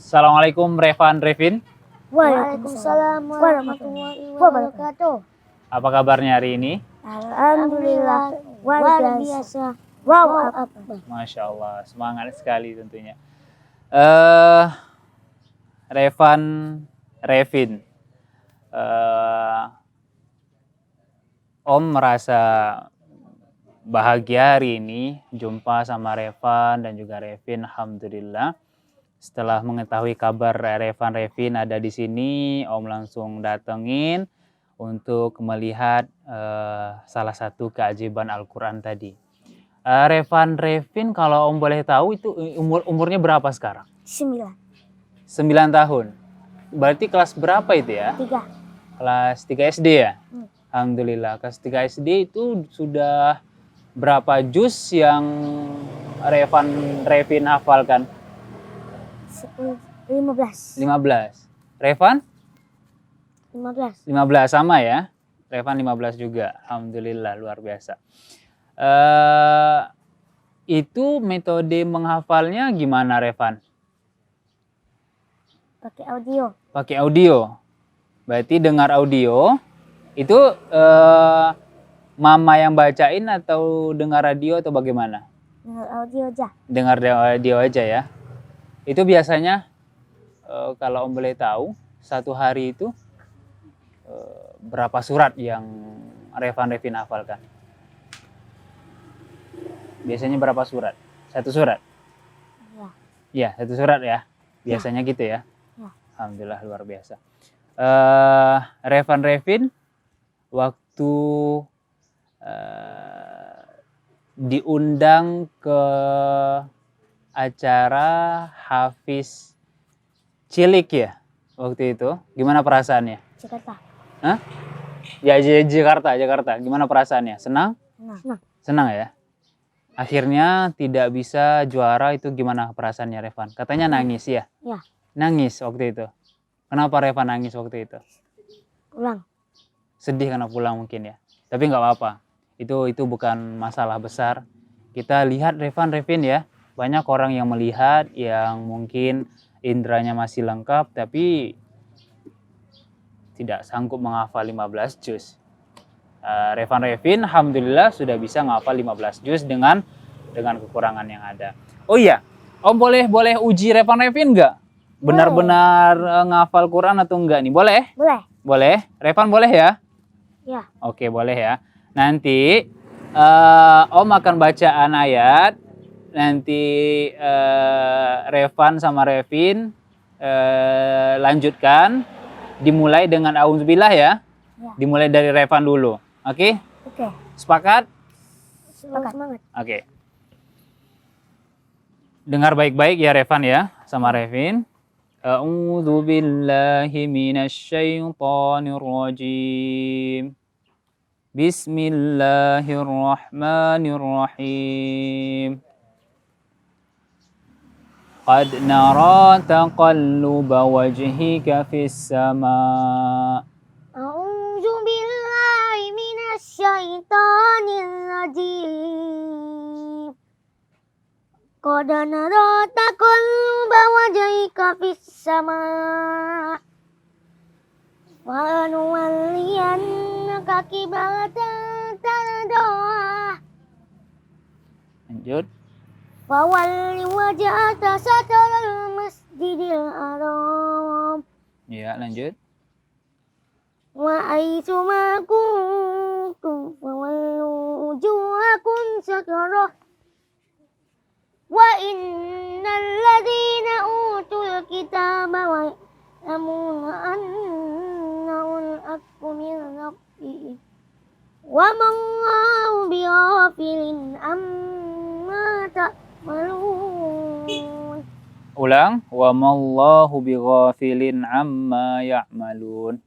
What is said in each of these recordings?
Assalamualaikum Revan Revin. Waalaikumsalam warahmatullahi wabarakatuh. Apa kabarnya hari ini? Alhamdulillah luar biasa. Wow, apa? Masya Allah, semangat sekali tentunya. Revan Revin, Om merasa bahagia hari ini jumpa sama Revan dan juga Revin. Alhamdulillah. Setelah mengetahui kabar Revan Revin ada di sini, Om langsung datengin untuk melihat salah satu keajaiban Al-Quran tadi. Revan Revin, kalau Om boleh tahu itu umurnya berapa sekarang? 9 tahun. Berarti kelas berapa itu ya? 3. Kelas 3 SD ya? Alhamdulillah, kelas 3 SD itu sudah berapa juz yang Revan Revin hafalkan? 15. 15. Revan? 15. 15 sama ya? Revan 15 juga. Alhamdulillah, luar biasa. Itu metode menghafalnya gimana Revan? Pakai audio. Pakai audio. Berarti dengar audio. Itu mama yang bacain atau dengar radio atau bagaimana? Dengar audio aja. Dengar audio aja ya. Itu biasanya kalau Om boleh tahu satu hari itu berapa surat yang Revan Revin hafalkan? Biasanya berapa surat? Satu surat? Ya. Iya, satu surat ya. Biasanya gitu ya. Ya. Alhamdulillah luar biasa. Revan Revin waktu diundang ke acara Hafiz Cilik ya waktu itu, gimana perasaannya? Jakarta. Hah? Ya Jakarta. Gimana perasaannya? Senang? Senang. Senang ya. Akhirnya tidak bisa juara, itu gimana perasaannya Revan? Katanya nangis ya? Ya. Nangis waktu itu. Kenapa Revan nangis waktu itu? Pulang. Sedih karena pulang mungkin ya. Tapi nggak apa-apa. Itu bukan masalah besar. Kita lihat Revan Revin ya. Banyak orang yang melihat yang mungkin indranya masih lengkap tapi tidak sanggup menghafal 15 juz. Revan Revin alhamdulillah sudah bisa menghafal 15 juz dengan kekurangan yang ada. Oh iya, Om boleh uji Revan Revin nggak? Benar-benar ngafal Quran atau enggak nih? Boleh? Boleh. Boleh? Revan boleh ya? Ya. Oke, boleh ya. Nanti Om akan bacaan ayat. Nanti Revan sama Revin lanjutkan. Dimulai dengan auzubillah ya. Dimulai dari Revan dulu. Oke? Oke. Sepakat? Semangat. Oke. Dengar baik-baik ya Revan ya sama Revin. A'udzubillahi minasyaitonirrajim. Bismillahirrahmanirrahim. Qad nara taqalluba wajhika fis sama. A'udzu billahi minasyaitonir rajim. Qad nara taqalluba wajhika fis sama. Wa nuwalliyannaka qiblatan tardaha. Lanjut. Fawalli wajhaka satral masjidil haram. Ya, lanjut. Wa aitsu ma kuntum fawallu wujuhakum satrah. Wa innal ladzina utul kitaba wa ya'lamuna annahu al-haqqu min rabbihim. Wa mallahu bighafilin amma ta'malun. Ulang. Wa mallahu bighafilin amma ya'malun.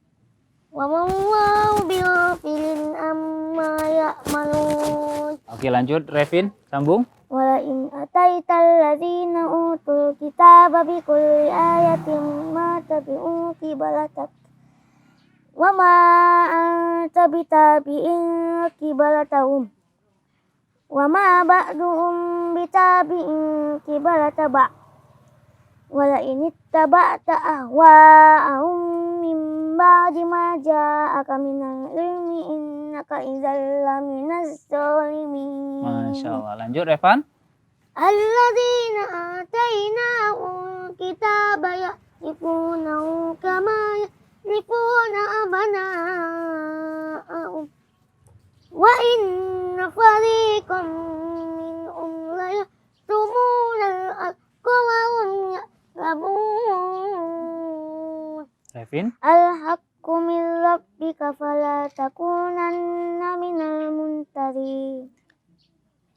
Wa mallahu bighafilin amma ya'malun. Oke, lanjut Revin, sambung. Wala in ataital ladzina utul kitaba bi kulli ayatin ma tabi'u qiblatak. Wa ma anta bitabi'in qiblatahum. Wa ma ba'duhum bitabi'in qiblata ba'. Wala ini taba'ta ahwa'ahum min ba'di ma ja'aka minal ilmi innaka idzal laminaz zalimin. Masya Allah. Lanjut Revan. Alladzina atainahum kitaba ya'rifunahu kama ya'rifuna abana'ahum wa inna fariqam minhum la yaktumuna al-haqqa wa hum ya'lamun. Revin. Al-haqqu min rabbika fala takunanna minal mumtarin.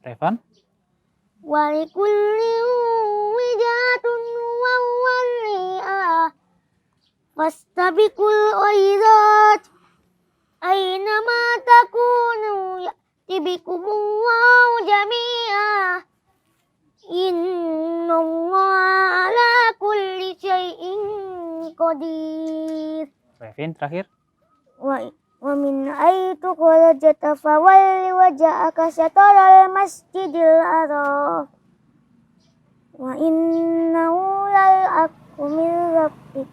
Revan. Wa likullin wijhatun wa huwalli'ah fastabiqul khairat aina ma takunu ya'ti bikumullahu jami'ah innallaha ala kulli syai'in qadir. Revin terakhir. Wa min aitu kharajta fawalli wajhaka syatral masjidil haram wa innahu lal haqqu min rabbik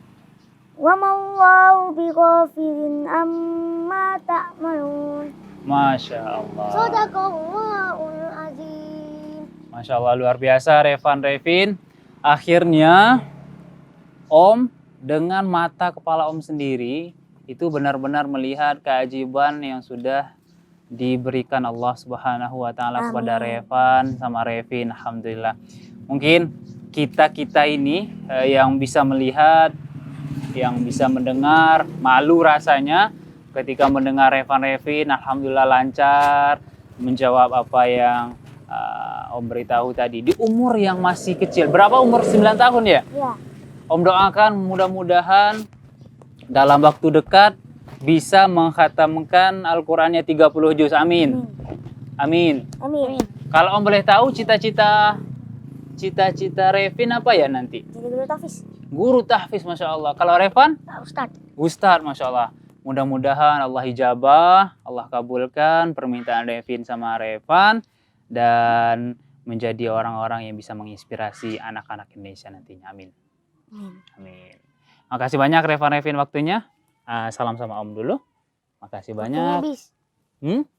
wa mallahu bighafilin amma ta'malun. Masya Allah. Shadaqallahul azim. Masya Allah, luar biasa Revin. Akhirnya Om dengan mata kepala Om sendiri itu benar-benar melihat keajaiban yang sudah diberikan Allah Subhanahu wa taala kepada Revan sama Revin. Alhamdulillah. Mungkin kita ini yang bisa melihat, yang bisa mendengar, malu rasanya ketika mendengar Revin. Alhamdulillah lancar menjawab apa yang Om beritahu tadi di umur yang masih kecil. Berapa umur? 9 tahun ya? Ya. Om doakan mudah-mudahan dalam waktu dekat bisa mengkhatamkan Al-Qur'annya 30 juz. Amin. Amin. Amin. Kalau Om boleh tahu cita-cita Revin apa ya nanti? Jadi guru tahfiz. Guru tahfiz, Masya Allah. Kalau Revan? Ustaz. Ustadz, Masya Allah. Mudah-mudahan Allah ijabah, Allah kabulkan permintaan Revin sama Revan dan menjadi orang-orang yang bisa menginspirasi anak-anak Indonesia nantinya. Amin. Amin. Makasih banyak Revin waktunya. Salam sama Om dulu. Makasih Waktunya banyak. habis.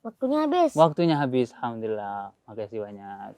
Waktunya habis. Waktunya habis. Alhamdulillah. Makasih banyak.